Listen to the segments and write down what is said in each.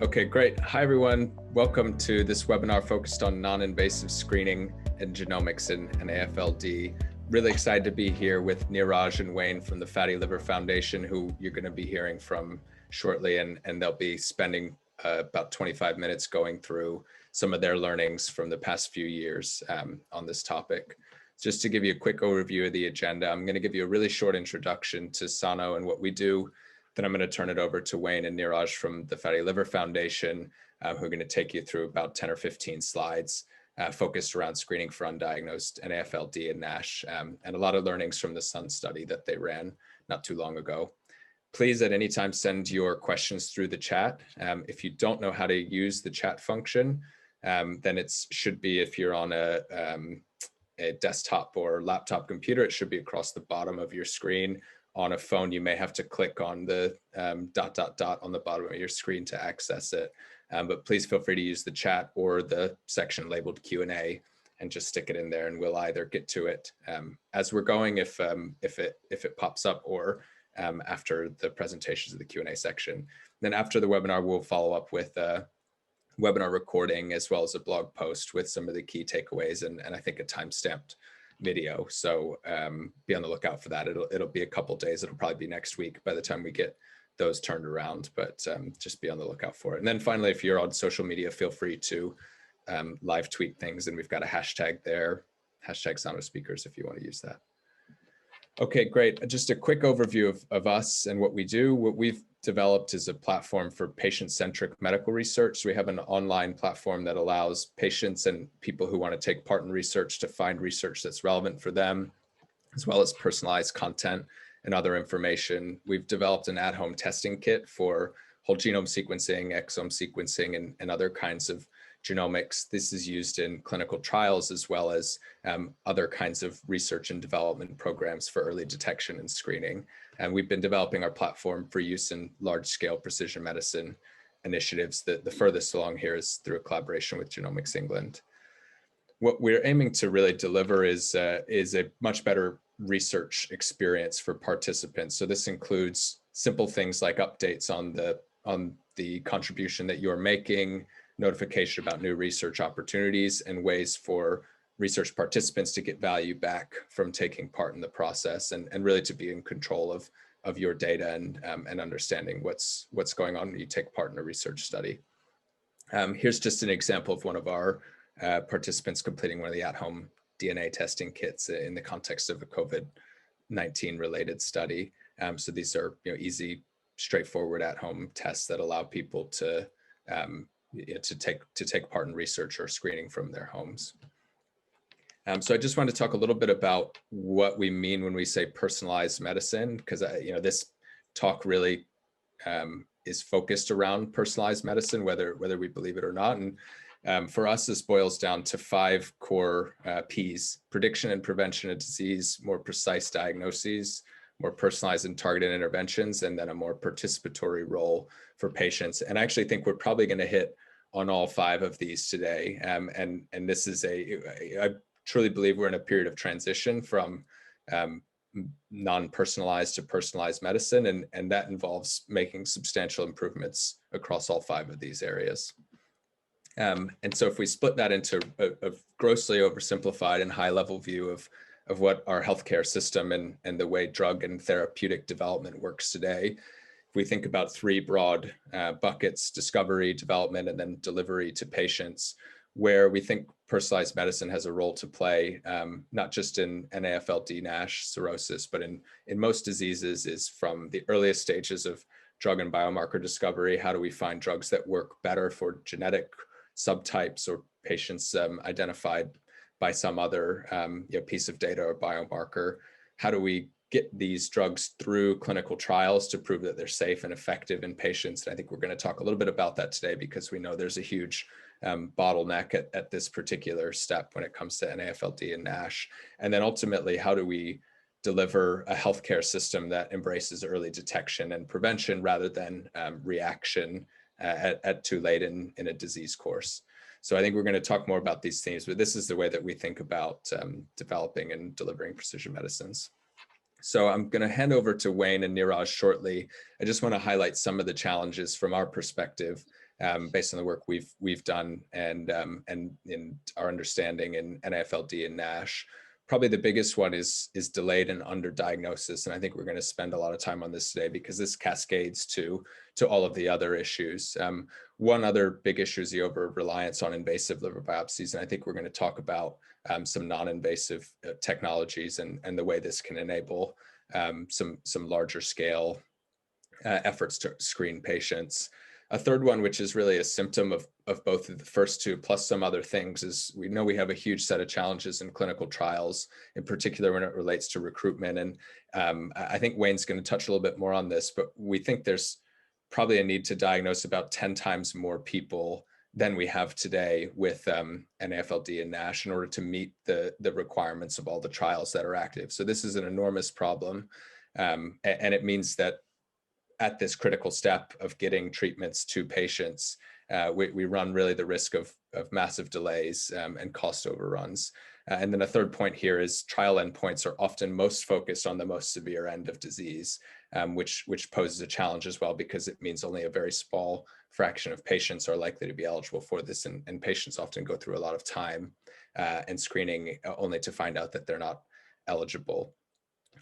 Okay, great. Hi, everyone. Welcome to this webinar focused on non-invasive screening and genomics in NAFLD. Really excited to be here with Neeraj and Wayne from the Fatty Liver Foundation, who you're going to be hearing from shortly, and they'll be spending about 25 minutes going through some of their learnings from the past few years on this topic. Just to give you a quick overview of the agenda, I'm going to give you a really short introduction to Sano and what we do. Then I'm going to turn it over to Wayne and Neeraj from the Fatty Liver Foundation, who are going to take you through about 10 or 15 slides focused around screening for undiagnosed NAFLD and NASH, and a lot of learnings from the SUN study that they ran not too long ago. Please at any time send your questions through the chat. If you don't know how to use the chat function, then it should be, if you're on a desktop or laptop computer, it should be across the bottom of your screen. On a phone, you may have to click on the ... on the bottom of your screen to access it. But please feel free to use the chat or the section labeled Q&A and just stick it in there, and we'll either get to it as we're going if it pops up, or after the presentations of the Q&A section. Then after the webinar, we'll follow up with a webinar recording as well as a blog post with some of the key takeaways and I think a time-stamped video. So be on the lookout for that. It'll be a couple days. It'll probably be next week by the time we get those turned around, but just be on the lookout for it. And then finally, if you're on social media, feel free to live tweet things, and we've got a hashtag there, hashtag Sano Speakers, if you want to use that. Okay, great. Just a quick overview of us and what we do. What we've developed is a platform for patient-centric medical research. So we have an online platform that allows patients and people who want to take part in research to find research that's relevant for them, as well as personalized content and other information. We've developed an at-home testing kit for whole genome sequencing, exome sequencing, and other kinds of genomics. This is used in clinical trials as well as other kinds of research and development programs for early detection and screening. And we've been developing our platform for use in large-scale precision medicine initiatives. The furthest along here is through a collaboration with Genomics England. What we're aiming to really deliver is a much better research experience for participants. So this includes simple things like updates on the contribution that you're making, notification about new research opportunities, and ways for research participants to get value back from taking part in the process, and really to be in control of your data and understanding what's going on when you take part in a research study. Here's just an example of one of our participants completing one of the at-home DNA testing kits in the context of a COVID-19 related study. So these are easy, straightforward at-home tests that allow people to take part in research or screening from their homes. So I just want to talk a little bit about what we mean when we say personalized medicine, because this talk really is focused around personalized medicine, whether we believe it or not. And for us, this boils down to 5 core Ps: prediction and prevention of disease, more precise diagnoses, more personalized and targeted interventions, and then a more participatory role for patients. And I actually think we're probably going to hit on all 5 of these today. And this is I truly believe we're in a period of transition from non-personalized to personalized medicine, and that involves making substantial improvements across all 5 of these areas. And so if we split that into a grossly oversimplified and high-level view of what our healthcare system and the way drug and therapeutic development works today, if we think about 3 broad buckets: discovery, development, and then delivery to patients, where we think personalized medicine has a role to play, not just in NAFLD, NASH, cirrhosis, but in most diseases, is from the earliest stages of drug and biomarker discovery. How do we find drugs that work better for genetic subtypes or patients identified by some other piece of data or biomarker? How do we get these drugs through clinical trials to prove that they're safe and effective in patients? And I think we're going to talk a little bit about that today, because we know there's a huge bottleneck at this particular step when it comes to NAFLD and NASH. And then ultimately, how do we deliver a healthcare system that embraces early detection and prevention rather than reaction at too late in a disease course? So I think we're going to talk more about these themes, but this is the way that we think about developing and delivering precision medicines. So I'm going to hand over to Wayne and Neeraj shortly. I just want to highlight some of the challenges from our perspective based on the work we've done and in our understanding in NAFLD and NASH. Probably the biggest one is delayed and underdiagnosis, and I think we're going to spend a lot of time on this today because this cascades to all of the other issues. One other big issue is the over-reliance on invasive liver biopsies, and I think we're going to talk about some non-invasive technologies and the way this can enable some larger scale efforts to screen patients. A third one, which is really a symptom of both of the first two, plus some other things, is we know we have a huge set of challenges in clinical trials, in particular when it relates to recruitment. And I think Wayne's going to touch a little bit more on this, but we think there's probably a need to diagnose about 10 times more people than we have today with NAFLD and NASH in order to meet the requirements of all the trials that are active. So this is an enormous problem. And it means that at this critical step of getting treatments to patients, we run really the risk of massive delays and cost overruns. And then a third point here is trial endpoints are often most focused on the most severe end of disease, which poses a challenge as well, because it means only a very small fraction of patients are likely to be eligible for this. And patients often go through a lot of time and screening only to find out that they're not eligible.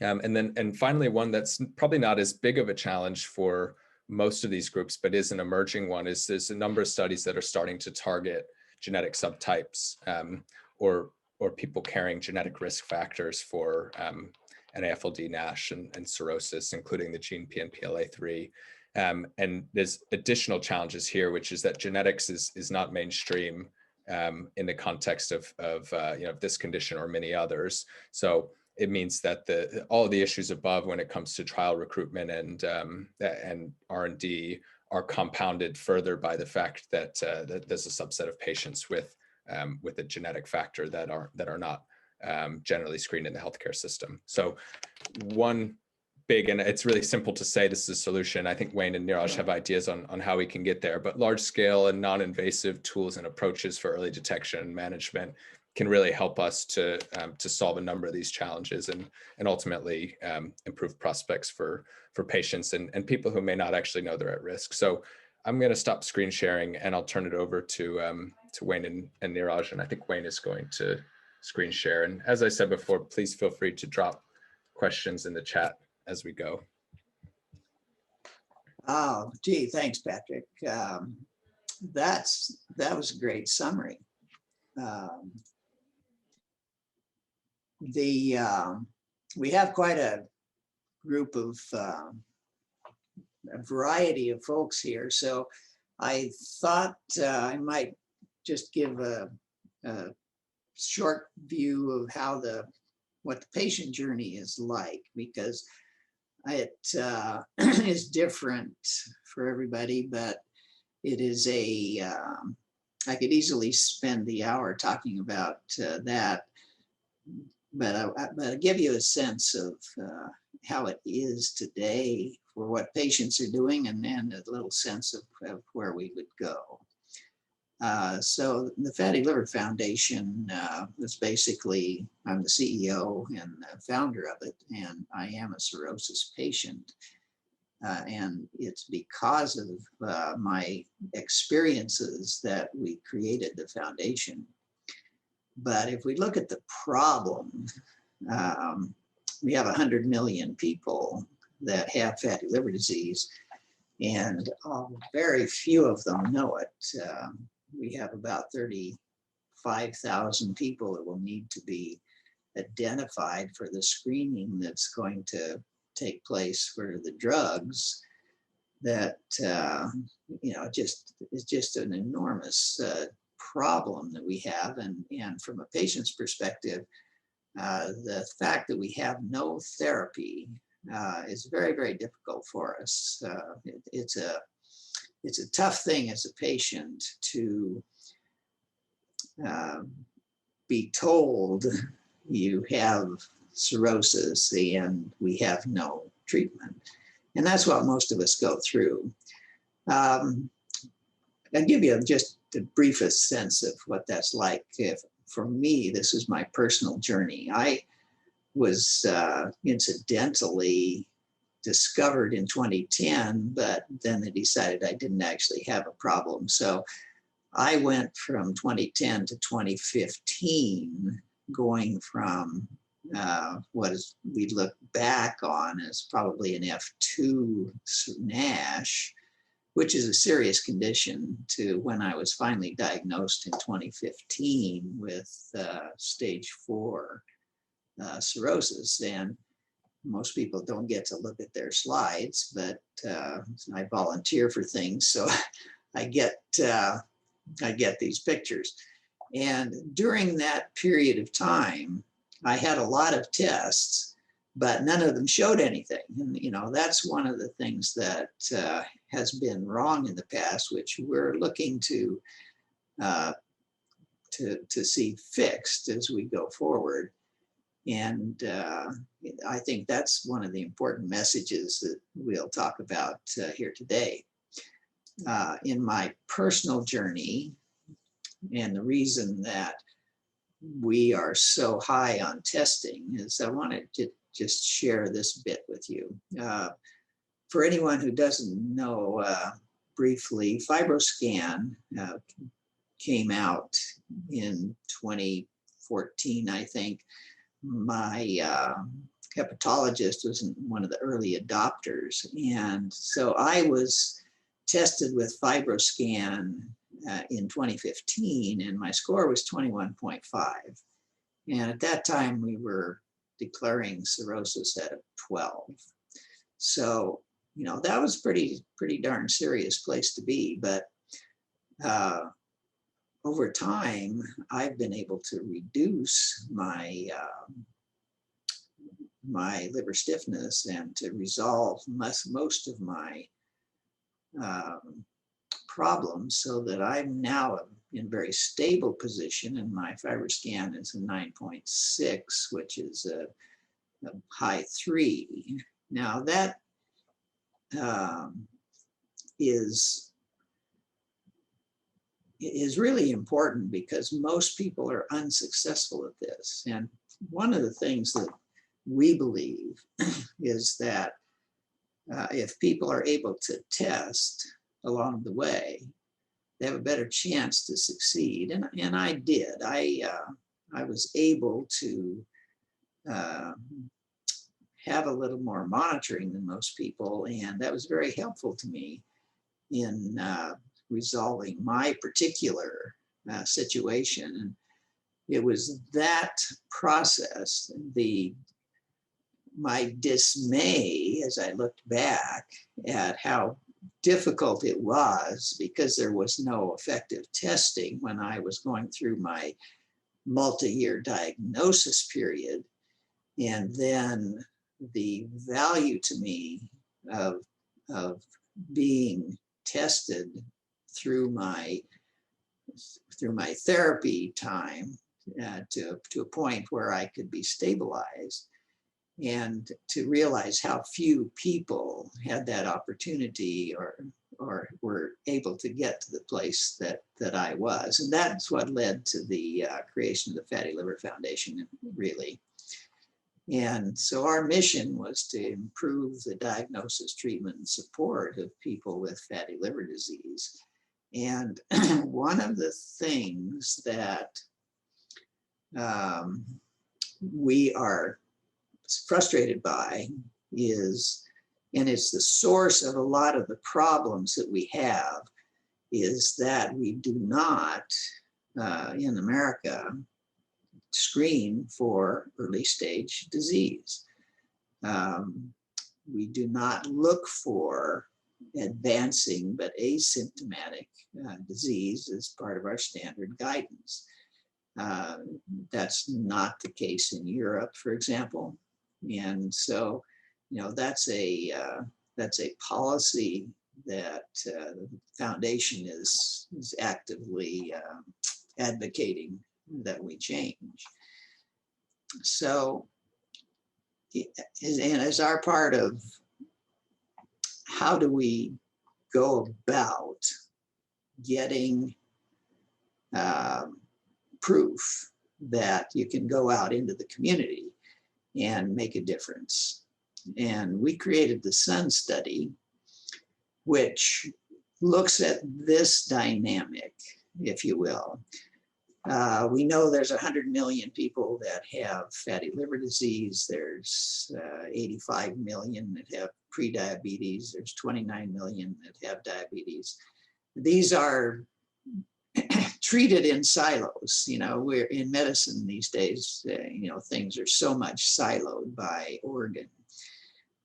And finally, one that's probably not as big of a challenge for most of these groups, but is an emerging one, is there's a number of studies that are starting to target genetic subtypes or people carrying genetic risk factors for NAFLD, NASH, and cirrhosis, including the gene PNPLA3. And there's additional challenges here, which is that genetics is not mainstream in the context of this condition or many others. So it means that all of the issues above when it comes to trial recruitment and R&D are compounded further by the fact that there's a subset of patients with a genetic factor that are not generally screened in the healthcare system. So one big, and it's really simple to say this is a solution. I think Wayne and Neeraj have ideas on how we can get there, but large scale and non-invasive tools and approaches for early detection and management can really help us to solve a number of these challenges and ultimately improve prospects for patients and people who may not actually know they're at risk. So I'm going to stop screen sharing and I'll turn it over to Wayne and Neeraj. And I think Wayne is going to screen share. And as I said before, please feel free to drop questions in the chat as we go. Oh, gee, thanks, Patrick. That was a great summary. We have quite a group of a variety of folks here, so I thought I might just give a short view of how what the patient journey is like, because it is different for everybody, but it is I could easily spend the hour talking about that. But I'll give you a sense of how it is today for what patients are doing, and then a little sense of where we would go. So the Fatty Liver Foundation was basically, I'm the CEO and the founder of it, and I am a cirrhosis patient. And it's because of my experiences that we created the foundation. But if we look at the problem, we have 100 million people that have fatty liver disease, and very few of them know it. We have about 35,000 people that will need to be identified for the screening that's going to take place for the drugs. That it's just an enormous problem that we have, and from a patient's perspective, the fact that we have no therapy is very, very difficult for us. It's a tough thing as a patient to be told you have cirrhosis and we have no treatment, and that's what most of us go through. I'll give you just the briefest sense of what that's like. For me, this is my personal journey. I was incidentally discovered in 2010, but then they decided I didn't actually have a problem. So I went from 2010 to 2015, going from what we look back on as probably an F2 NASH, which is a serious condition, to when I was finally diagnosed in 2015 with stage 4 cirrhosis. And most people don't get to look at their slides, but I volunteer for things, so I get these pictures. And during that period of time, I had a lot of tests, but none of them showed anything. And that's one of the things that has been wrong in the past, which we're looking to see fixed as we go forward. And I think that's one of the important messages that we'll talk about here today. In my personal journey, and the reason that we are so high on testing is I wanted to just share this bit with you. For anyone who doesn't know, briefly, FibroScan came out in 2014, I think. My hepatologist was one of the early adopters. And so I was tested with FibroScan in 2015, and my score was 21.5. And at that time, we were declaring cirrhosis at a 12. So, that was pretty darn serious place to be. But over time, I've been able to reduce my my liver stiffness and to resolve most of my problems, so that I'm now in a very stable position, and my FibroScan is a 9.6, which is a high 3. Now that is really important, because most people are unsuccessful at this. And one of the things that we believe is that if people are able to test along the way, they have a better chance to succeed. And I did. I was able to have a little more monitoring than most people, and that was very helpful to me in resolving my particular situation. And it was that process, my dismay as I looked back at how difficult it was, because there was no effective testing when I was going through my multi-year diagnosis period. And then the value to me of being tested through my therapy time to a point where I could be stabilized, and to realize how few people had that opportunity or were able to get to the place that I was. And that's what led to the creation of the Fatty Liver Foundation, really. And so our mission was to improve the diagnosis, treatment, and support of people with fatty liver disease. And one of the things that we are frustrated by is, and it's the source of a lot of the problems that we have, is that we do not, in America, screen for early stage disease. We do not look for advancing but asymptomatic disease as part of our standard guidance. That's not the case in Europe, for example. And so, that's a policy that the foundation is actively advocating that we change. So, and as our part of how do we go about getting proof that you can go out into the community and make a difference. And we created the Sun study, which looks at this dynamic, if you will. We know there's 100 million people that have fatty liver disease. There's 85 million that have prediabetes. There's 29 million that have diabetes. These are treated in silos. You know, we're in medicine these days, you know, things are so much siloed by organ.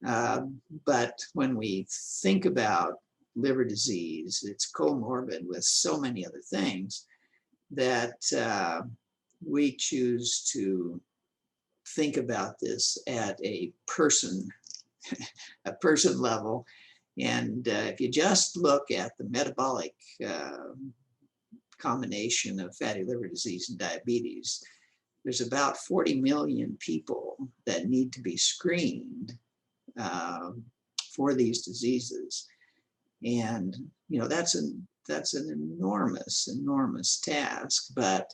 But when we think about liver disease, it's comorbid with so many other things that we choose to think about this at a person level. And if you just look at the metabolic combination of fatty liver disease and diabetes, there's about 40 million people that need to be screened for these diseases. And, you know, that's an enormous task, but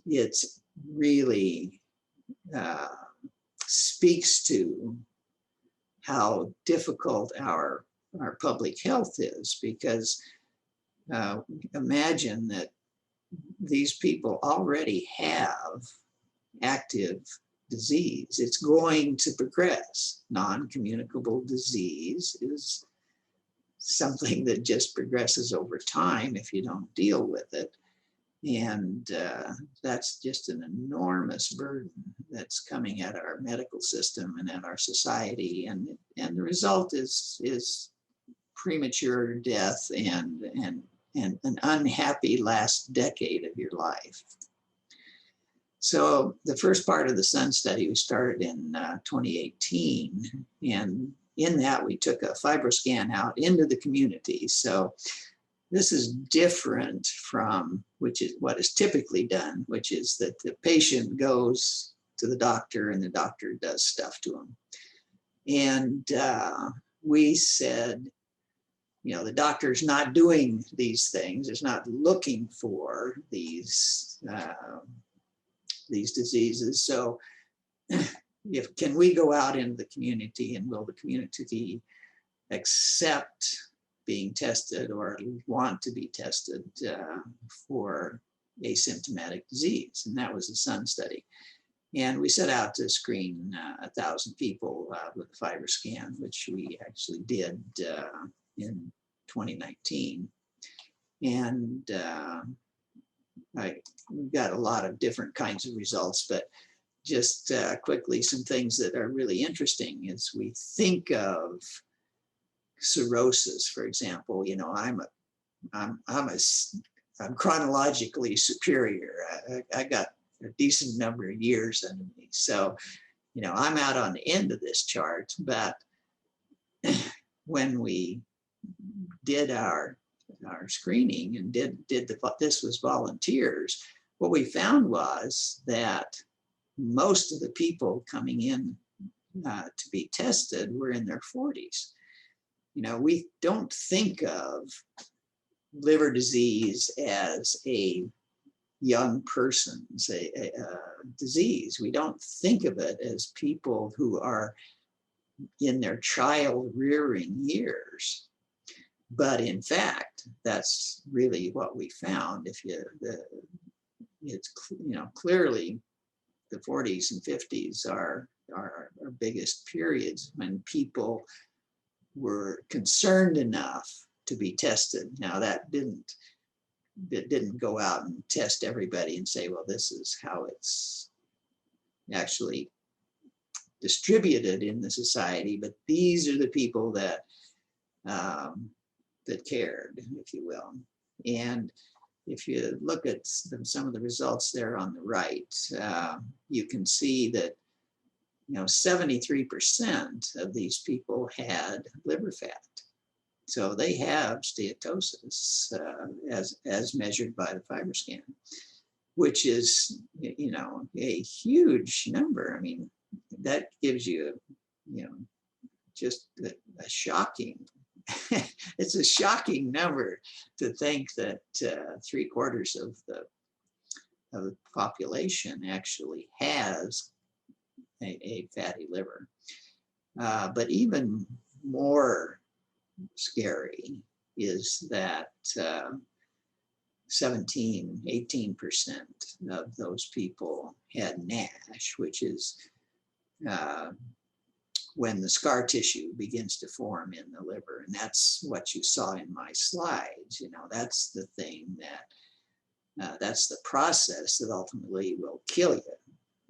it's really speaks to how difficult our public health is, because imagine that these people already have active disease. It's going to progress. Non-communicable disease is something that just progresses over time if you don't deal with it. And that's just an enormous burden that's coming at our medical system and at our society. And the result is premature death and an unhappy last decade of your life. So the first part of the Sun study we started in 2018, and in that we took a FibroScan out into the community. So this is different from which is what is typically done, which is that the patient goes to the doctor and the doctor does stuff to them. And we said, you know, the doctor's not doing these things, is not looking for these diseases. So can we go out into the community, and will the community accept being tested or want to be tested for asymptomatic disease? And that was the Sun study. And we set out to screen 1,000 people with a FibroScan, which we actually did in 2019. And we got a lot of different kinds of results, but just quickly, some things that are really interesting is we think of cirrhosis, for example. You know, I'm chronologically superior. I got a decent number of years under me, so you know I'm out on the end of this chart. But when we did our screening and this was volunteers, what we found was that most of the people coming in to be tested were in their 40s. You know, we don't think of liver disease as a young person's disease. We don't think of it as people who are in their child rearing years. But in fact, that's really what we found. It's you know, clearly the 40s and 50s are our biggest periods when people were concerned enough to be tested. Now that didn't go out and test everybody and say, well, this is how it's actually distributed in the society, but these are the people that that cared, if you will. And if you look at some of the results there on the right, you can see that, you know, 73% of these people had liver fat. So they have steatosis as measured by the FibroScan, which is, you know, a huge number. I mean, that gives you, you know, just a shocking, it's a shocking number to think that 3/4 of the population actually has a fatty liver. But even more scary is that 18% of those people had NASH, which is when the scar tissue begins to form in the liver. And that's what you saw in my slides. You know, that's the thing that, that's the process that ultimately will kill you.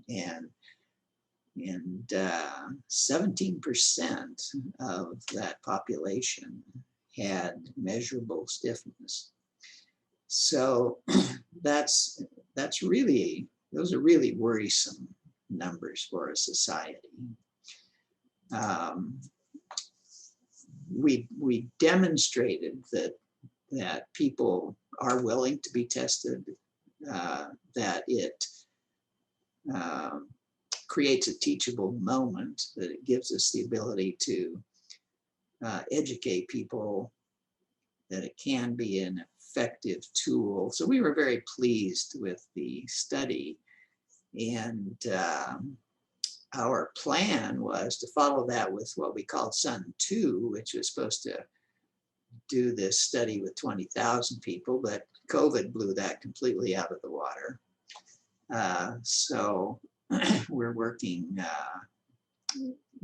And 17% of that population had measurable stiffness. So those are really worrisome numbers for a society. We demonstrated that people are willing to be tested, that it creates a teachable moment, that it gives us the ability to educate people, that it can be an effective tool. So we were very pleased with the study, and our plan was to follow that with what we called Sun 2, which was supposed to do this study with 20,000 people, but COVID blew that completely out of the water. So we're working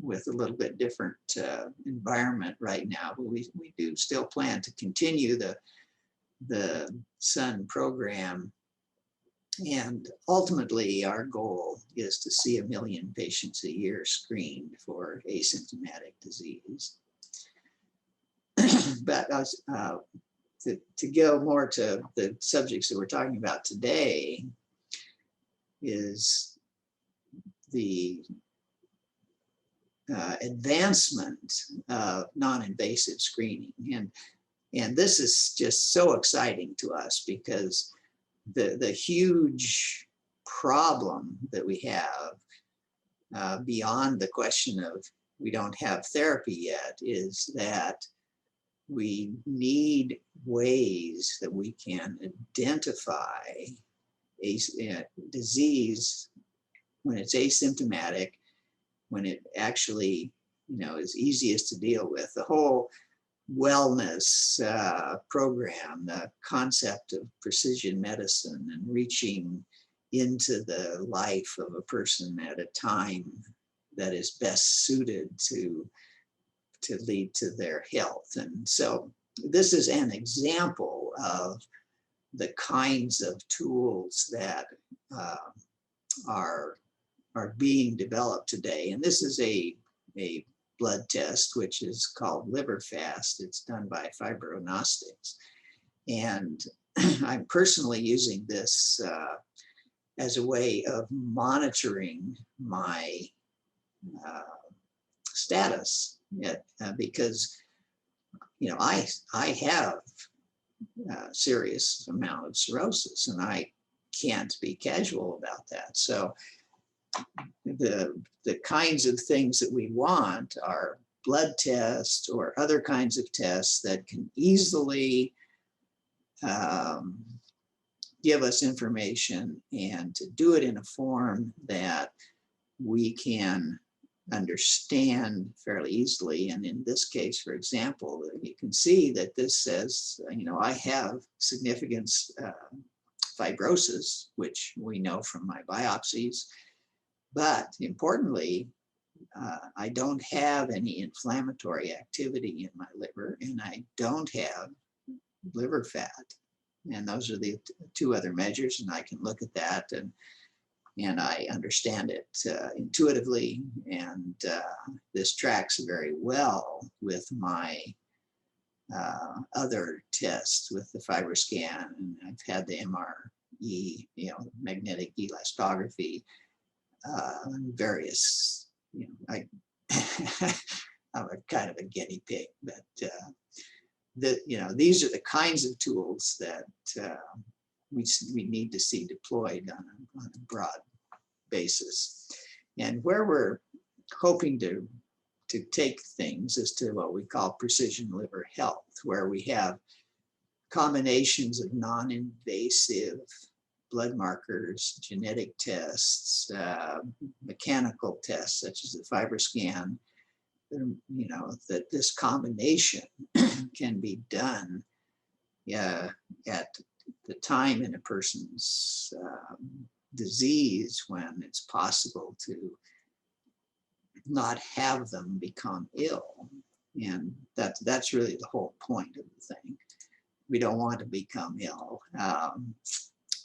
with a little bit different environment right now, but we do still plan to continue the Sun program. And ultimately, our goal is to see 1 million patients a year screened for asymptomatic disease. But to go more to the subjects that we're talking about today is the advancement of non-invasive screening. And this is just so exciting to us, because the huge problem that we have beyond the question of we don't have therapy yet is that we need ways that we can identify a disease when it's asymptomatic, when it actually, you know, is easiest to deal with. The whole wellness program, the concept of precision medicine and reaching into the life of a person at a time that is best suited to lead to their health. And so this is an example of the kinds of tools that are being developed today. And this is a blood test, which is called liver fast. It's done by Fibrognostics. And I'm personally using this as a way of monitoring my status, because, you know, I have a serious amount of cirrhosis, and I can't be casual about that. So the kinds of things that we want are blood tests or other kinds of tests that can easily give us information, and to do it in a form that we can understand fairly easily. And in this case, for example, you can see that this says, you know, I have significant fibrosis, which we know from my biopsies. But importantly, I don't have any inflammatory activity in my liver, and I don't have liver fat. And those are the two other measures, and I can look at that, and I understand it intuitively. And this tracks very well with my other tests, with the FibroScan, and I've had the MRE, you know, magnetic elastography, various, you know, I'm a kind of a guinea pig, but you know, these are the kinds of tools that we need to see deployed on a broad basis. And where we're hoping to take things is to what we call precision liver health, where we have combinations of non-invasive blood markers, genetic tests, mechanical tests such as the FibroScan, you know, that this combination can be done at the time in a person's disease when it's possible to not have them become ill. And that's really the whole point of the thing. We don't want to become ill.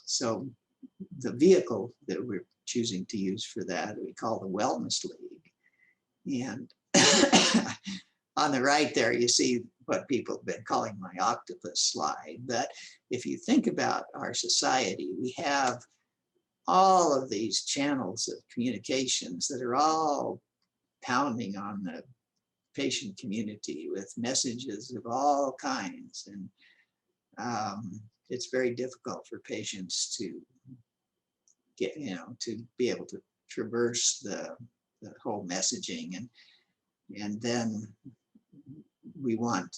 So the vehicle that we're choosing to use for that, we call the Wellness League. And on the right there, you see what people have been calling my octopus slide. But if you think about our society, we have all of these channels of communications that are all pounding on the patient community with messages of all kinds. And it's very difficult for patients to get, you know, to be able to traverse the whole messaging. And then we want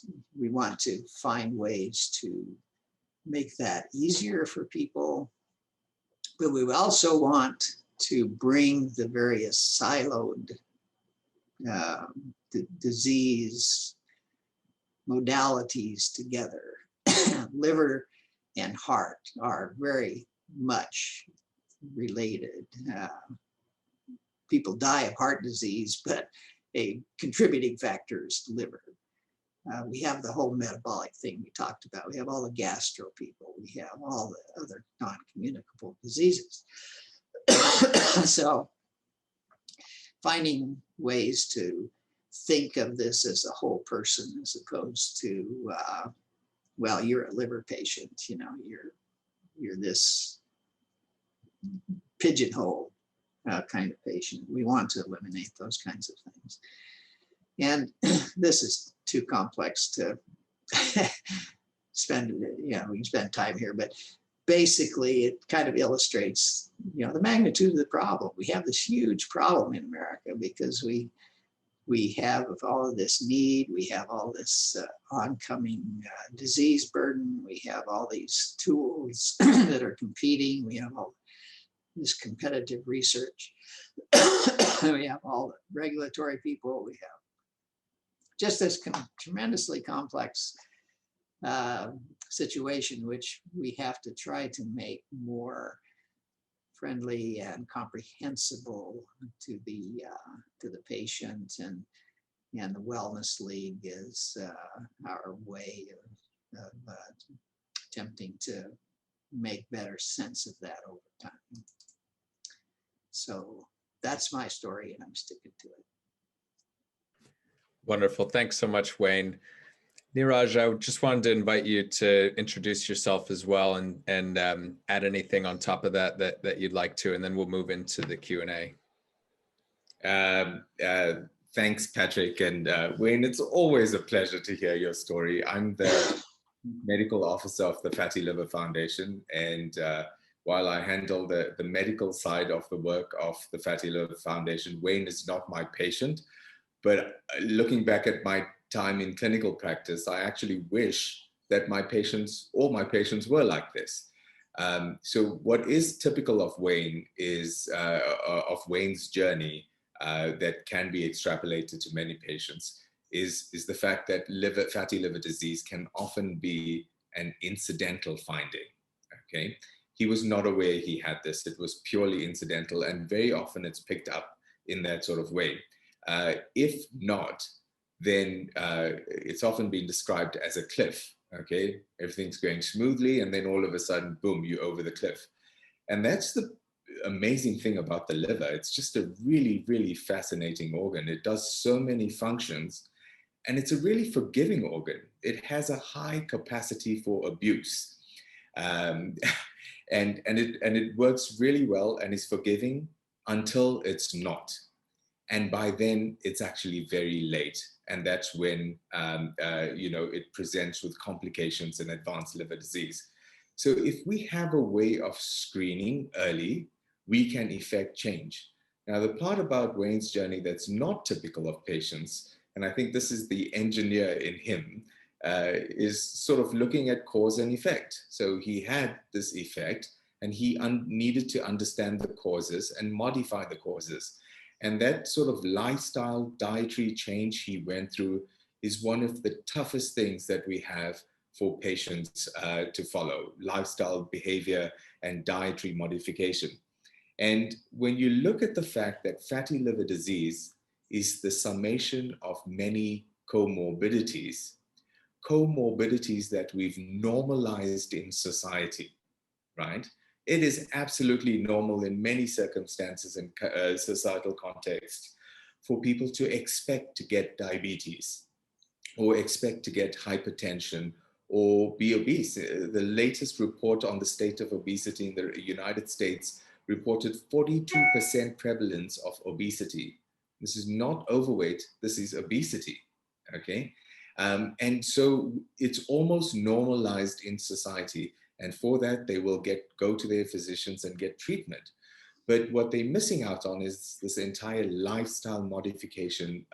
to find ways to make that easier for people. But we also want to bring the various siloed disease modalities together. Liver and heart are very much related. People die of heart disease, but a contributing factor is the liver. We have the whole metabolic thing we talked about. We have all the gastro people. We have all the other non-communicable diseases. So finding ways to think of this as a whole person as opposed to, well, you're a liver patient, you know, you're this pigeonhole kind of patient. We want to eliminate those kinds of things. And this is too complex to spend, you know, we can spend time here, but basically it kind of illustrates, you know, the magnitude of the problem. We have this huge problem in America because we have all of this need, we have all this oncoming disease burden, we have all these tools that are competing, we have all this competitive research, we have all the regulatory people, we have just this tremendously complex situation, which we have to try to make more friendly and comprehensible to the patient, and the Wellness League is our way of attempting to make better sense of that over time. So that's my story, and I'm sticking to it. Wonderful. Thanks so much, Wayne. Neeraj, I just wanted to invite you to introduce yourself as well, and add anything on top of that you'd like to, and then we'll move into the Q&A. Thanks, Patrick. And Wayne, it's always a pleasure to hear your story. I'm the medical officer of the Fatty Liver Foundation, and while I handle the medical side of the work of the Fatty Liver Foundation, Wayne is not my patient. But looking back at my time in clinical practice, I actually wish that all my patients were like this. So what is typical of Wayne is, of Wayne's journey that can be extrapolated to many patients is the fact that fatty liver disease can often be an incidental finding, okay? He was not aware he had this. It was purely incidental, and very often it's picked up in that sort of way. If not, then it's often been described as a cliff, okay? Everything's going smoothly, and then all of a sudden, boom, you're over the cliff. And that's the amazing thing about the liver. It's just a really, really fascinating organ. It does so many functions, and it's a really forgiving organ. It has a high capacity for abuse. And it works really well and is forgiving until it's not. And by then, it's actually very late. And that's when it presents with complications and advanced liver disease. So if we have a way of screening early, we can effect change. Now, the part about Wayne's journey that's not typical of patients, and I think this is the engineer in him, is sort of looking at cause and effect. So he had this effect, and he needed to understand the causes and modify the causes. And that sort of lifestyle dietary change he went through is one of the toughest things that we have for patients to follow: lifestyle, behavior, and dietary modification. And when you look at the fact that fatty liver disease is the summation of many comorbidities that we've normalized in society, right? It is absolutely normal in many circumstances and societal contexts for people to expect to get diabetes or expect to get hypertension or be obese. The latest report on the state of obesity in the United States reported 42% prevalence of obesity. This is not overweight, this is obesity, okay? And so it's almost normalized in society. And for that, they will go to their physicians and get treatment. But what they're missing out on is this entire lifestyle modification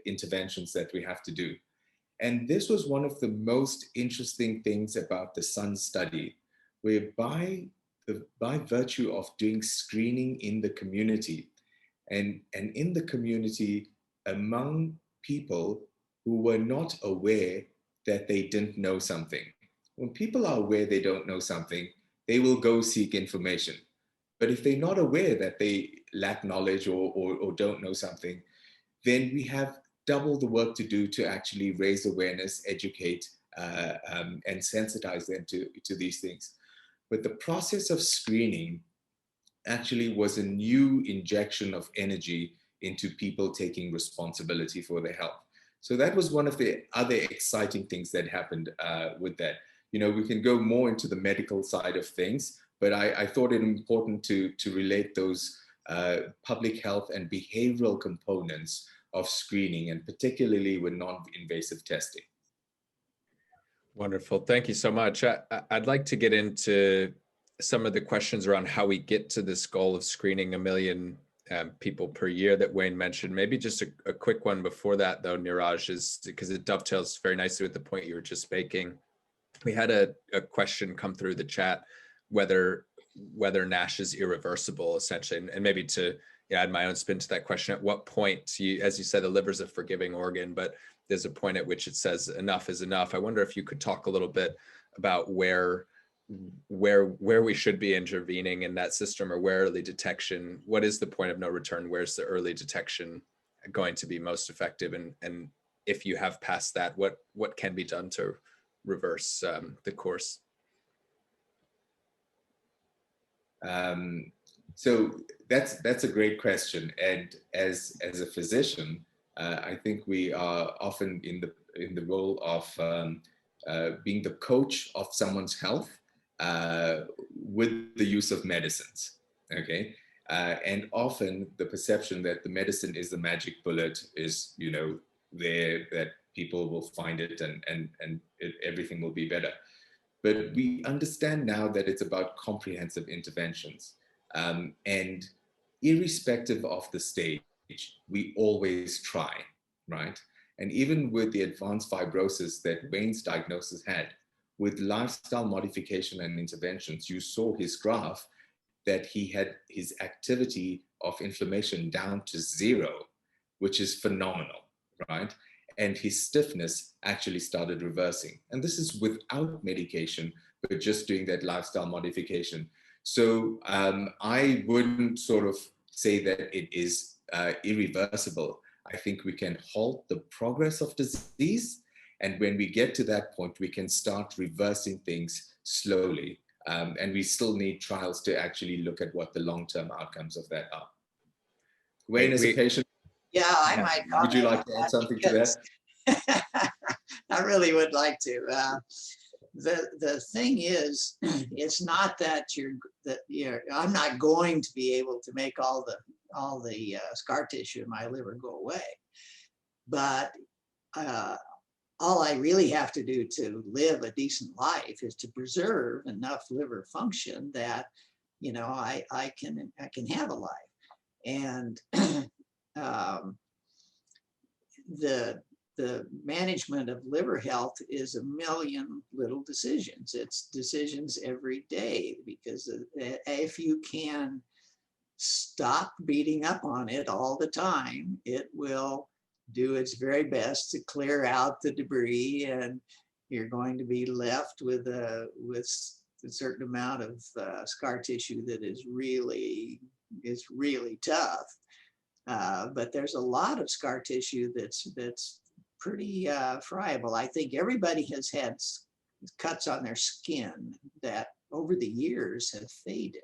interventions that we have to do. And this was one of the most interesting things about the Sun study, whereby by virtue of doing screening in the community and in the community among people who were not aware that they didn't know something. When people are aware they don't know something, they will go seek information. But if they're not aware that they lack knowledge or don't know something, then we have double the work to do to actually raise awareness, educate, and sensitize them to these things. But the process of screening actually was a new injection of energy into people taking responsibility for their health. So that was one of the other exciting things that happened with that. You know, we can go more into the medical side of things, but I thought it important to relate those public health and behavioral components of screening, and particularly with non-invasive testing. Wonderful. Thank you so much. I'd like to get into some of the questions around how we get to this goal of screening 1 million people per year that Wayne mentioned. Maybe just a quick one before that, though, Neeraj, is because it dovetails very nicely with the point you were just making. We had a question come through the chat, whether NASH is irreversible, essentially, and maybe to add my own spin to that question. At what point, as you said, the liver is a forgiving organ, but there's a point at which it says enough is enough. I wonder if you could talk a little bit about where we should be intervening in that system, or where early detection, what is the point of no return? Where's the early detection going to be most effective? And if you have passed that, what can be done to reverse the course? So that's a great question. And as a physician, I think we are often in the role of being the coach of someone's health with the use of medicines. Okay, and often the perception that the medicine is the magic bullet is, you know, there, that people will find it and everything will be better. But we understand now that it's about comprehensive interventions. And irrespective of the stage, we always try, right? And even with the advanced fibrosis that Wayne's diagnosis had, with lifestyle modification and interventions, you saw his graph that he had his activity of inflammation down to 0, which is phenomenal, right? And his stiffness actually started reversing. And this is without medication, but just doing that lifestyle modification. So I wouldn't sort of say that it is irreversible. I think we can halt the progress of disease. And when we get to that point, we can start reversing things slowly. And we still need trials to actually look at what the long-term outcomes of that are. Wayne, as a patient, yeah, I might comment. Would you like to add something to that? I really would like to. The thing is, it's not that I'm not going to be able to make all the scar tissue in my liver go away, but all I really have to do to live a decent life is to preserve enough liver function that, you know, I can have a life. And the management of liver health is a million little decisions. It's decisions every day, because if you can stop beating up on it all the time, it will do its very best to clear out the debris, and you're going to be left with a certain amount of scar tissue that is really tough. But there's a lot of scar tissue that's pretty friable. I think everybody has had cuts on their skin that over the years have faded.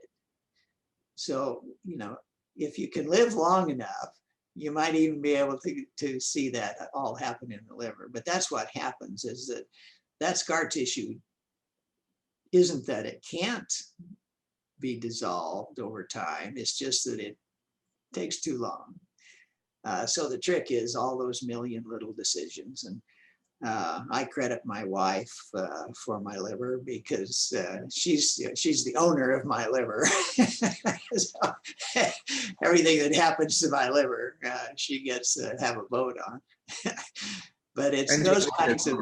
So, you know, if you can live long enough, you might even be able to see that all happen in the liver. But that's what happens, is that scar tissue isn't that it can't be dissolved over time. It's just that it takes too long. So the trick is all those million little decisions. And I credit my wife for my liver, because she's the owner of my liver. So everything that happens to my liver, she gets to have a vote on. But it's those kinds of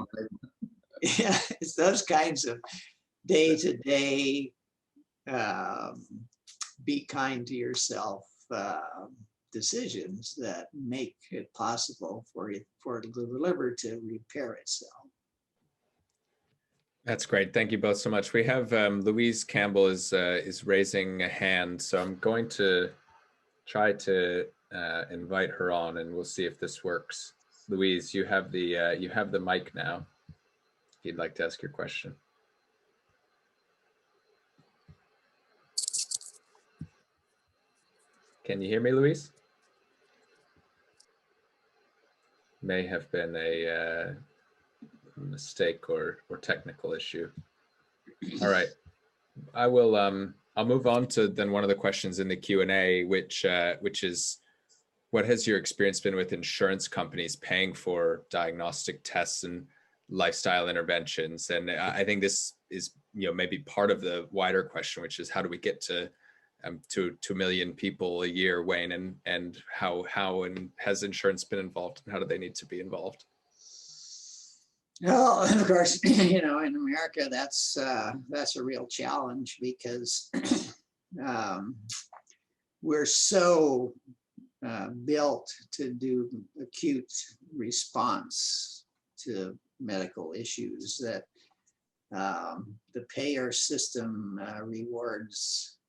it's those kinds of day-to-day be kind to yourself decisions that make it possible for the liver to repair itself. That's great. Thank you both so much. We have Louise Campbell is raising a hand, so I'm going to try to invite her on, and we'll see if this works. Louise, you have the mic now, if you'd like to ask your question. Can you hear me, Louise? May have been a mistake or technical issue. All right, I will. I'll move on to then one of the questions in the Q&A, which is, what has your experience been with insurance companies paying for diagnostic tests and lifestyle interventions? And I think this is, you know, maybe part of the wider question, which is how do we get to 2 million people a year, Wayne, and how has insurance been involved, and how do they need to be involved? Well, of course, you know, in America, that's a real challenge, because we're so built to do acute response to medical issues that the payer system rewards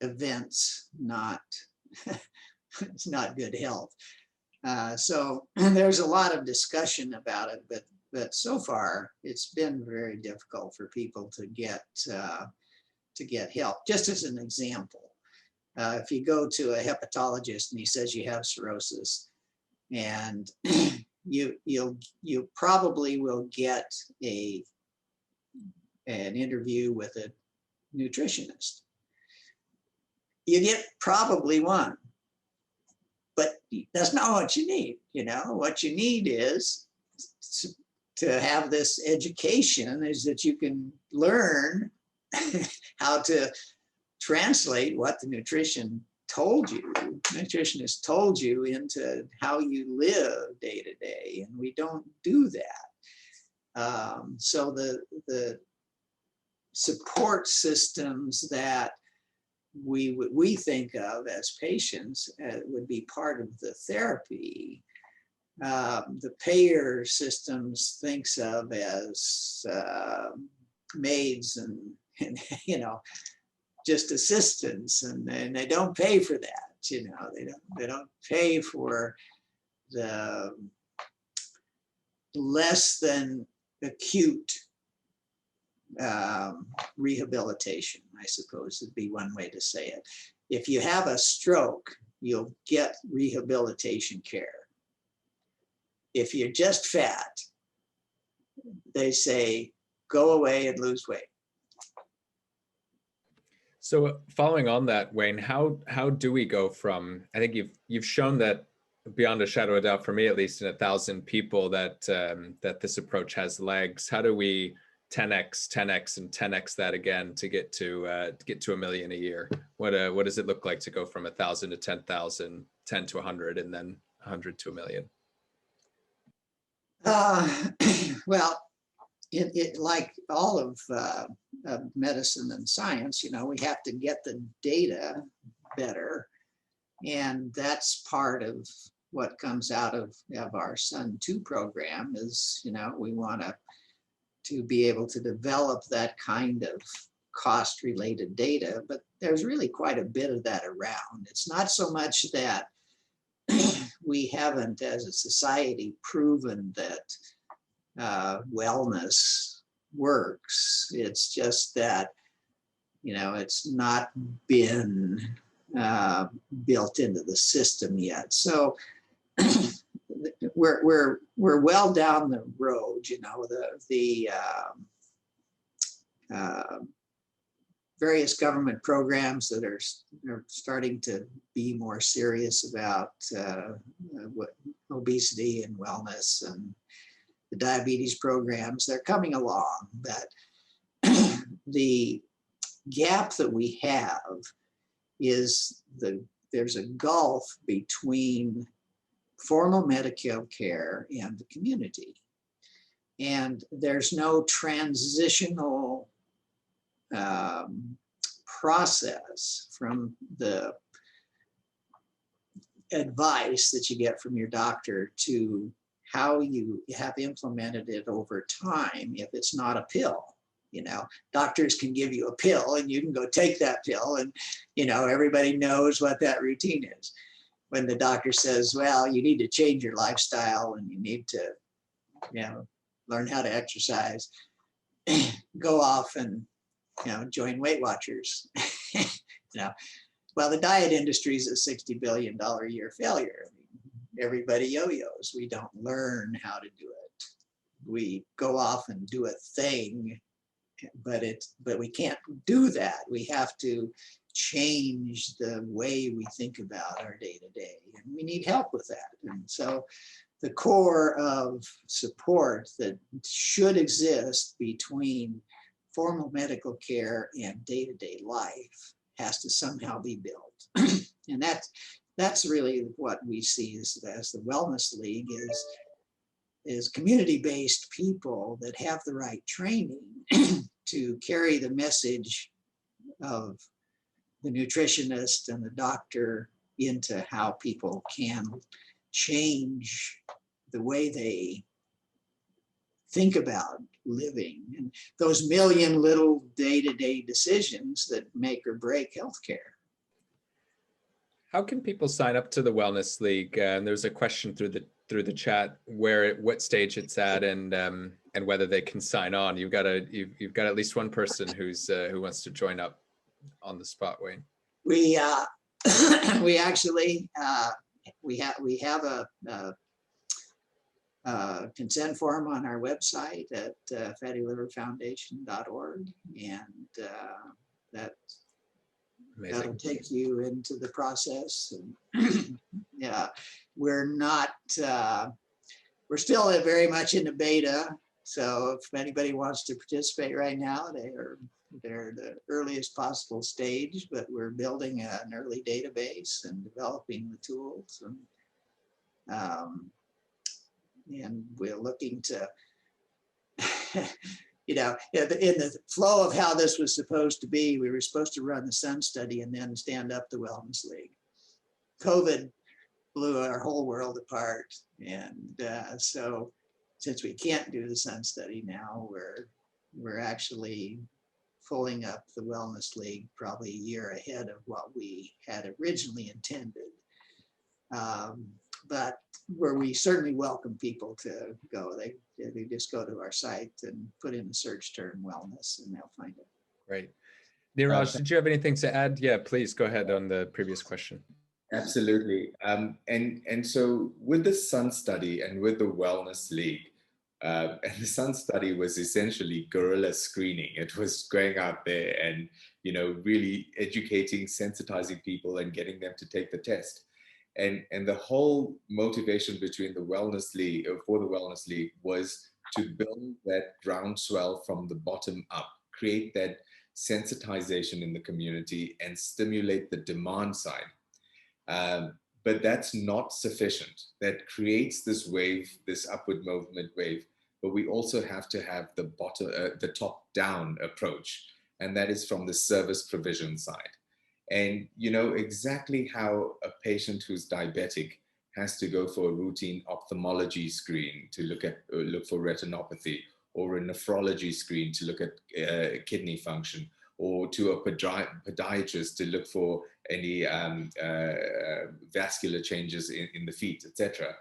events, not it's not good health. So there's a lot of discussion about it, but so far it's been very difficult for people to get help. Just as an example, if you go to a hepatologist and he says you have cirrhosis, and you probably will get an interview with a nutritionist. You get probably one, but that's not what you need. You know, what you need is to have this education, is that you can learn how to translate what the nutritionist told you into how you live day to day, and we don't do that. So the support systems that we think of as patients would be part of the therapy. The payer systems thinks of as maids and you know, just assistants, and they don't pay for that. You know, they don't pay for the less than acute rehabilitation, I suppose would be one way to say it. If you have a stroke, you'll get rehabilitation care. If you're just fat, they say, go away and lose weight. So following on that, Wayne, how do we go from, I think you've shown that beyond a shadow of a doubt, for me at least, in 1,000 people, that that this approach has legs. How do we 10x, and 10x that again to get to 1 million a year? What does it look like to go from 1,000 to 10,000, 10 to 100, and then 100 to 1 million? Well, like all of medicine and science, you know, we have to get the data better. And that's part of what comes out of our Sun 2 program is, you know, we want to be able to develop that kind of cost-related data, but there's really quite a bit of that around. It's not so much that we haven't, as a society, proven that wellness works. It's just that, you know, it's not been built into the system yet. So we're well down the road. You know, the various government programs that are starting to be more serious about what obesity and wellness, and the diabetes programs, they're coming along. But the gap that we have is there's a gulf between formal medical care and the community. And there's no transitional process from the advice that you get from your doctor to how you have implemented it over time if it's not a pill. You know, doctors can give you a pill and you can go take that pill, and, you know, everybody knows what that routine is. When the doctor says, well, you need to change your lifestyle and you need to, you know, learn how to exercise, go off and, you know, join Weight Watchers. You know, well, the diet industry is a $60 billion a year failure. I mean, everybody yo-yos. We don't learn how to do it. We go off and do a thing, but we can't do that. We have to change the way we think about our day-to-day, and we need help with that. And so the core of support that should exist between formal medical care and day-to-day life has to somehow be built. And that's really what we see as the Wellness League is community-based people that have the right training to carry the message of the nutritionist and the doctor into how people can change the way they think about living and those million little day-to-day decisions that make or break healthcare. How can people sign up to the Wellness League? And there's a question through the chat what stage it's at, and whether they can sign on. You've got at least one person who wants to join up on the spot, Wayne. We actually have a consent form on our website at fattyliverfoundation.org, and that'll take you into the process. And yeah, we're still very much in the beta. So if anybody wants to participate right now, they're the earliest possible stage, but we're building an early database and developing the tools, and we're looking to, you know, in the flow of how this was supposed to be, we were supposed to run the Sun study and then stand up the Wellness League. COVID blew our whole world apart, and so since we can't do the Sun study now, we're actually pulling up the Wellness League probably a year ahead of what we had originally intended. But where we certainly welcome people to go. They just go to our site and put in the search term wellness and they'll find it. Great. Neeraj, did you have anything to add? Yeah, please go ahead on the previous question. Absolutely. And so with the Sun study and with the Wellness League, and the Sun study was essentially guerrilla screening. It was going out there and, you know, really educating, sensitizing people and getting them to take the test. And the whole motivation between the Wellness League, or for the Wellness League, was to build that groundswell from the bottom up, create that sensitization in the community and stimulate the demand side. But that's not sufficient. That creates this wave, this upward movement wave, but we also have to have the top-down approach, and that is from the service provision side. And you know exactly how a patient who's diabetic has to go for a routine ophthalmology screen to look for retinopathy, or a nephrology screen to look at kidney function, or to a podiatrist to look for any vascular changes in the feet, etc.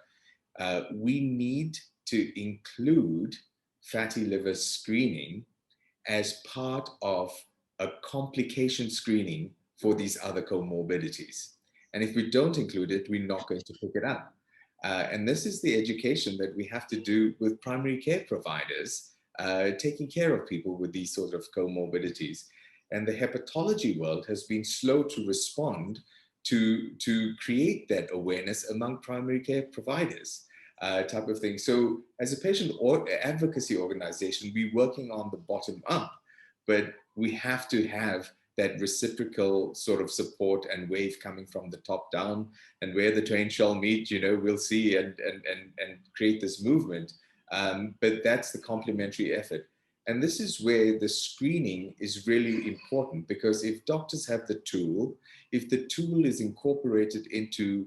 We need to include fatty liver screening as part of a complication screening for these other comorbidities. And if we don't include it, we're not going to pick it up. And this is the education that we have to do with primary care providers, taking care of people with these sort of comorbidities. And the hepatology world has been slow to respond to create that awareness among primary care providers, type of thing. So as a patient advocacy organization, we're working on the bottom up, but we have to have that reciprocal sort of support and wave coming from the top down, and where the twain shall meet, you know, we'll see and create this movement. But that's the complementary effort. And this is where the screening is really important, because if doctors have the tool, if the tool is incorporated into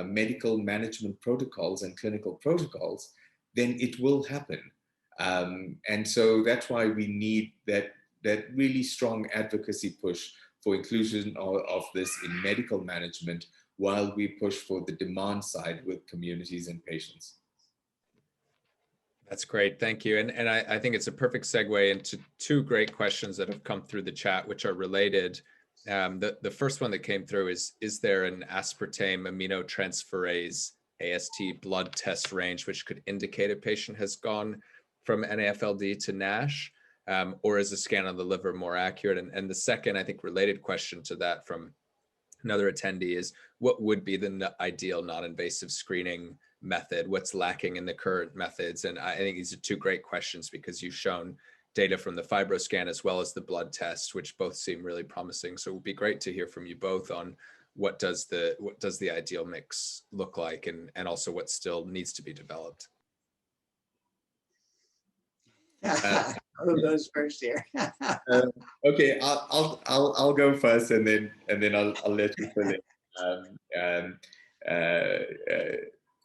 medical management protocols and clinical protocols, then it will happen. And so that's why we need that really strong advocacy push for inclusion of this in medical management, while we push for the demand side with communities and patients. That's great. Thank you. And I think it's a perfect segue into two great questions that have come through the chat, which are related. The first one that came through is there an aspartate aminotransferase AST blood test range which could indicate a patient has gone from NAFLD to NASH, or is a scan of the liver more accurate? And the second, I think, related question to that from another attendee is, what would be the ideal non-invasive screening method? What's lacking in the current methods? And I think these are two great questions, because you've shown data from the FibroScan as well as the blood test, which both seem really promising. So it would be great to hear from you both on what does the ideal mix look like, and also what still needs to be developed. Who goes first here? Okay, I'll go first, and then I'll let you fill in.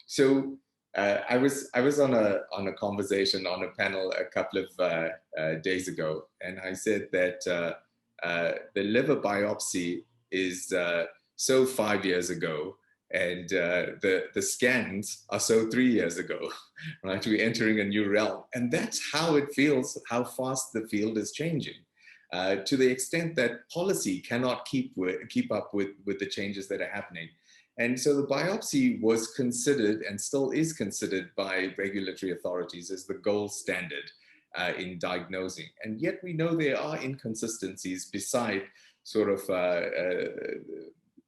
So I was on a conversation on a panel a couple of days ago, and I said that the liver biopsy is so 5 years ago, and the scans are so 3 years ago, right? We're entering a new realm, and that's how it feels, how fast the field is changing, to the extent that policy cannot keep up with the changes that are happening. And so the biopsy was considered, and still is considered by regulatory authorities, as the gold standard in diagnosing. And yet we know there are inconsistencies beside sort of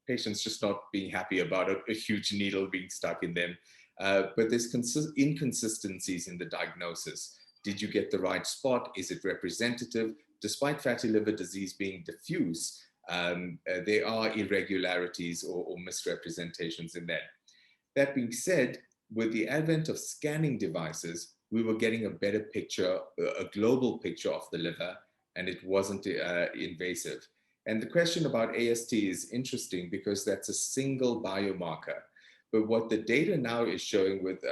patients just not being happy about a huge needle being stuck in them. But there's inconsistencies in the diagnosis. Did you get the right spot? Is it representative? Despite fatty liver disease being diffuse, there are irregularities or misrepresentations in that. That being said, with the advent of scanning devices, we were getting a better picture, a global picture of the liver, and it wasn't invasive. And the question about AST is interesting, because that's a single biomarker. But what the data now is showing with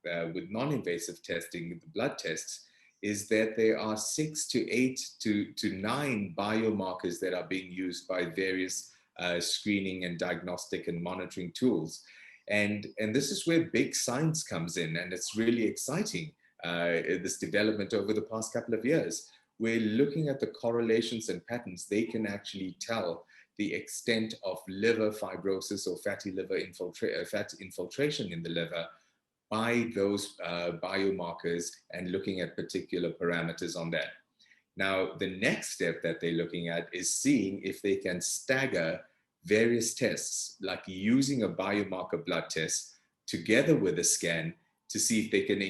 non-invasive testing, the blood tests, is that there are 6 to 8 to 9 biomarkers that are being used by various screening and diagnostic and monitoring tools. And this is where big science comes in, and it's really exciting, this development over the past couple of years. We're looking at the correlations and patterns. They can actually tell the extent of liver fibrosis or fatty liver fat infiltration in the liver by those biomarkers, and looking at particular parameters on that. Now, the next step that they're looking at is seeing if they can stagger various tests, like using a biomarker blood test together with a scan, to see if they can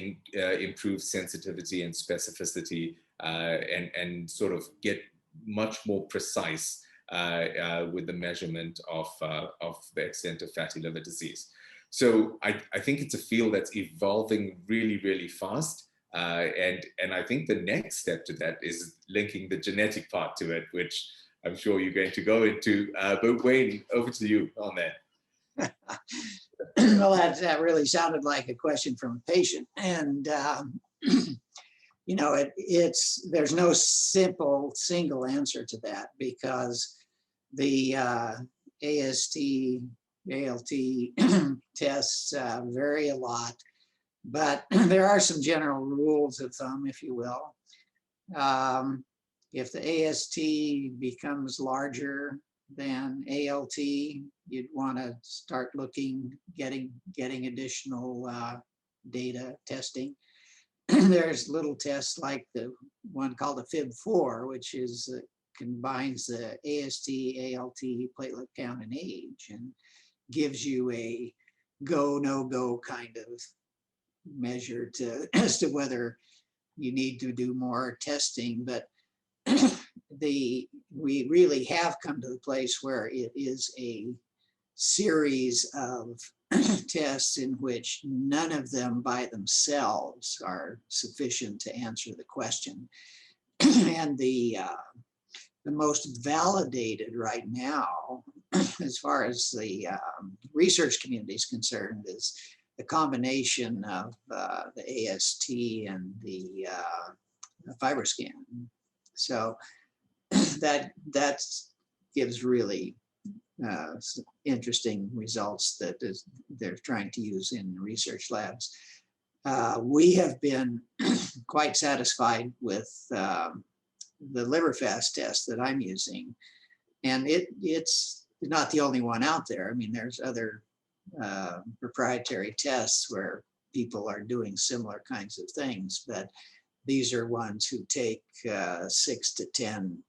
improve sensitivity and specificity, and sort of get much more precise with the measurement of the extent of fatty liver disease. So I think it's a field that's evolving really, really fast. And I think the next step to that is linking the genetic part to it, which I'm sure you're going to go into. But Wayne, over to you on that. Well, that really sounded like a question from a patient. And, you know, there's no simple single answer to that, because the AST, ALT tests vary a lot, but there are some general rules of thumb, if you will. If the AST becomes larger than ALT, you'd want to start getting additional data testing. There's little tests like the one called the FIB4, which combines the AST, ALT, platelet count, and age, and gives you a go, no go kind of measure as to whether you need to do more testing. But we really have come to the place where it is a series of tests in which none of them by themselves are sufficient to answer the question. And the most validated right now, as far as the research community is concerned, is the combination of the AST and the FibroScan. So that gives really interesting results that they're trying to use in research labs. We have been quite satisfied with the liver fast test that I'm using, and it's not the only one out there. I mean, there's other proprietary tests where people are doing similar kinds of things, but these are ones who take 6 to 10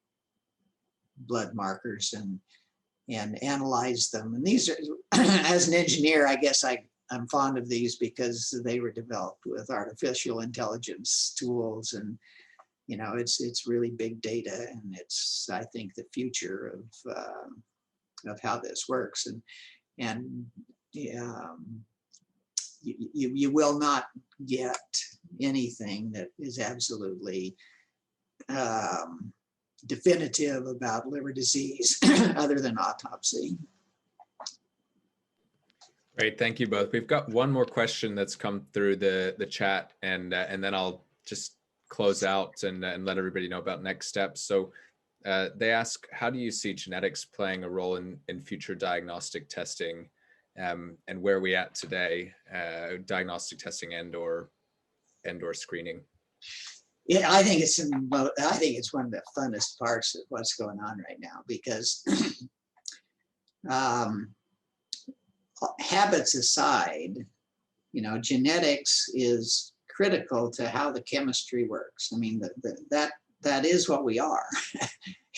blood markers and analyze them. And these are, as an engineer, I guess I'm fond of these because they were developed with artificial intelligence tools, and you know, it's really big data, and it's, I think, the future of how this works. And you will not get anything that is absolutely definitive about liver disease other than autopsy. Great, thank you both. We've got one more question that's come through the chat, and then I'll just close out and let everybody know about next steps. So they ask, how do you see genetics playing a role in future diagnostic testing, and where are we at today, diagnostic testing and or screening? Yeah, I think it's one of the funnest parts of what's going on right now, because habits aside, you know, genetics is critical to how the chemistry works. I mean, that is what we are.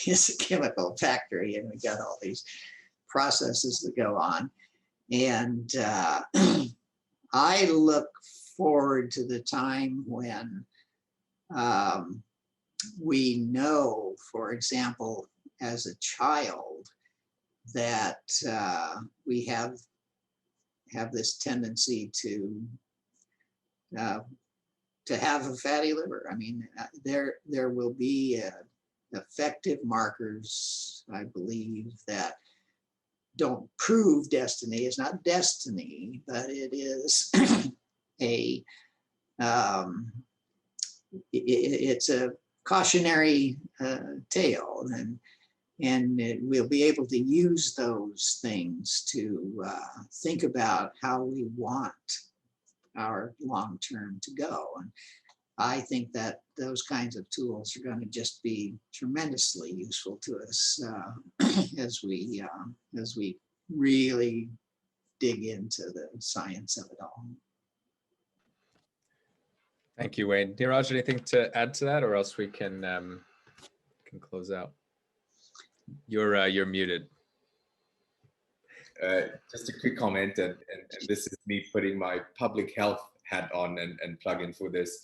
It's a chemical factory, and we got all these processes that go on. And I look forward to the time when we know, for example, as a child, that we have this tendency to have a fatty liver. I mean, there will be effective markers, I believe, that don't prove destiny. It's not destiny, but it is it's a cautionary tale, and we'll be able to use those things to think about how we want our long term to go. And I think that those kinds of tools are going to just be tremendously useful to us as we really dig into the science of it all. Thank you, Wayne. Neeraj, anything to add to that, or else we can close out? You're muted. Just a quick comment, and this is me putting my public health hat on and plug in for this.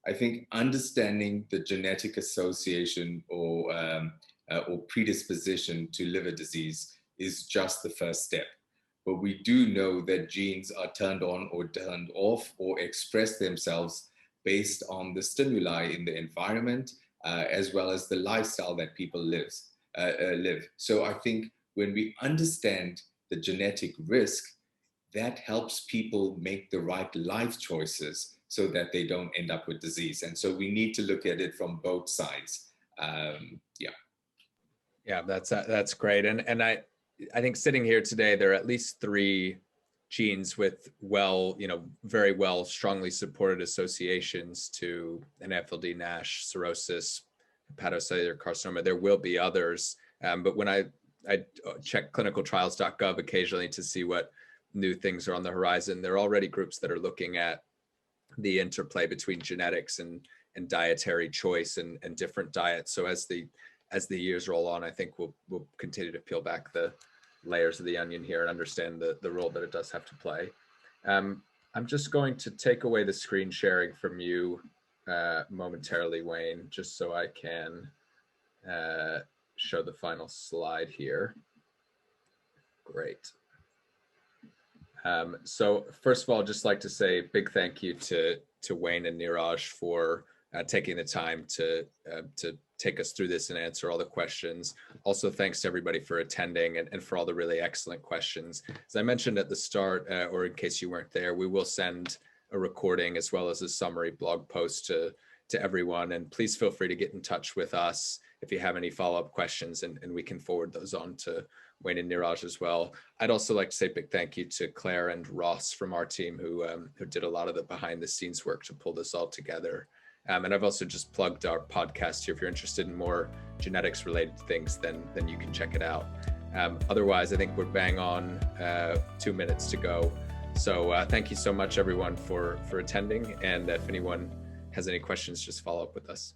I think understanding the genetic association or predisposition to liver disease is just the first step. but we do know that genes are turned on or turned off or express themselves based on the stimuli in the environment, as well as the lifestyle that people live. So I think when we understand the genetic risk, that helps people make the right life choices so that they don't end up with disease. And so we need to look at it from both sides. Yeah, that's great. And I think sitting here today, there are at least 3 genes with very well strongly supported associations to NAFLD, NASH, cirrhosis, hepatocellular carcinoma. There will be others, but when I check clinicaltrials.gov occasionally to see what new things are on the horizon, there are already groups that are looking at the interplay between genetics and dietary choice and different diets. So as the years roll on, I think we'll continue to peel back the layers of the onion here and understand the role that it does have to play. I'm just going to take away the screen sharing from you momentarily, Wayne, just so I can show the final slide here. Great. So first of all, just like to say a big thank you to Wayne and Neeraj for taking the time to take us through this and answer all the questions. Also, thanks to everybody for attending and for all the really excellent questions. As I mentioned at the start, or in case you weren't there, we will send a recording as well as a summary blog post to everyone. And please feel free to get in touch with us if you have any follow-up questions, and we can forward those on to Wayne and Neeraj as well. I'd also like to say a big thank you to Claire and Ross from our team who did a lot of the behind the scenes work to pull this all together. And I've also just plugged our podcast here. If you're interested in more genetics related things, then you can check it out. Otherwise, I think we're bang on 2 minutes to go. So thank you so much, everyone, for attending. And if anyone has any questions, just follow up with us.